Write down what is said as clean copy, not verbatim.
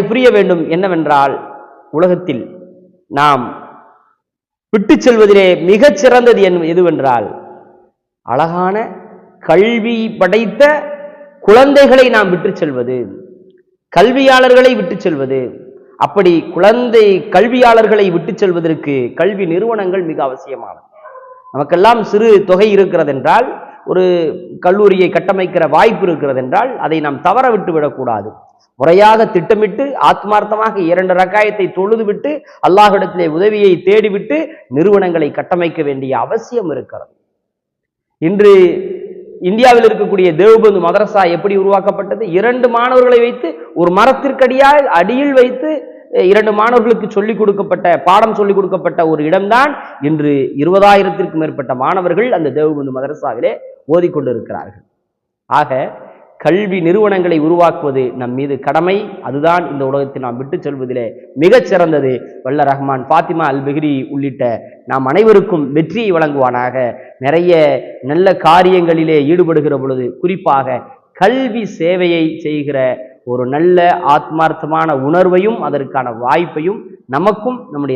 புரிய வேண்டும் என்னவென்றால், உலகத்தில் நாம் விட்டு செல்வதிலே மிகச் சிறந்தது எதுவென்றால், அழகான கல்வி படைத்த குழந்தைகளை நாம் விட்டு செல்வது, கல்வியாளர்களை விட்டு செல்வது. அப்படி கல்வியாளர்களை விட்டு செல்வதற்கு கல்வி நிறுவனங்கள் மிக அவசியமானது. நமக்கெல்லாம் சிறு தொகை இருக்கிறது என்றால், ஒரு கல்லூரியை கட்டமைக்கிற வாய்ப்பு இருக்கிறது என்றால், அதை நாம் தவற விட்டு விடக்கூடாது. முறையாக திட்டமிட்டு ஆத்மார்த்தமாக 2 ரக்காயத்தை தொழுதுவிட்டு அல்லாஹ்விடத்திலே உதவியை தேடிவிட்டு நிறுவனங்களை கட்டமைக்க வேண்டிய அவசியம் இருக்கிறது. இன்று இந்தியாவில் இருக்கக்கூடிய தேவ்பந்து மதரசா எப்படி உருவாக்கப்பட்டது? 2 மாணவர்களை வைத்து ஒரு மரத்திற்கடியால் அடியில் வைத்து 2 மாணவர்களுக்கு பாடம் சொல்லிக் கொடுக்கப்பட்ட ஒரு இடம்தான் இன்று 20,000த்திற்கும் மேற்பட்ட மாணவர்கள் அந்த தேவ்பந்து மதரசாவிலே ஓதிக்கொண்டிருக்கிறார்கள். ஆக கல்வி நிறுவனங்களை உருவாக்குவது நம் மீது கடமை. அதுதான் இந்த உலகத்தில் நாம் விட்டு செல்வதிலே மிகச் சிறந்தது. வல்ல ரஹ்மான் ஃபாத்திமா அல் பிஹ்ரி உள்ளிட்ட நாம் அனைவருக்கும் வெற்றியை வழங்குவானாக. நிறைய நல்ல காரியங்களிலே ஈடுபடுகிற பொழுது, குறிப்பாக கல்வி சேவையை செய்கிற ஒரு நல்ல ஆத்மார்த்தமான உணர்வையும் அதற்கான வாய்ப்பையும் நமக்கும் நம்முடைய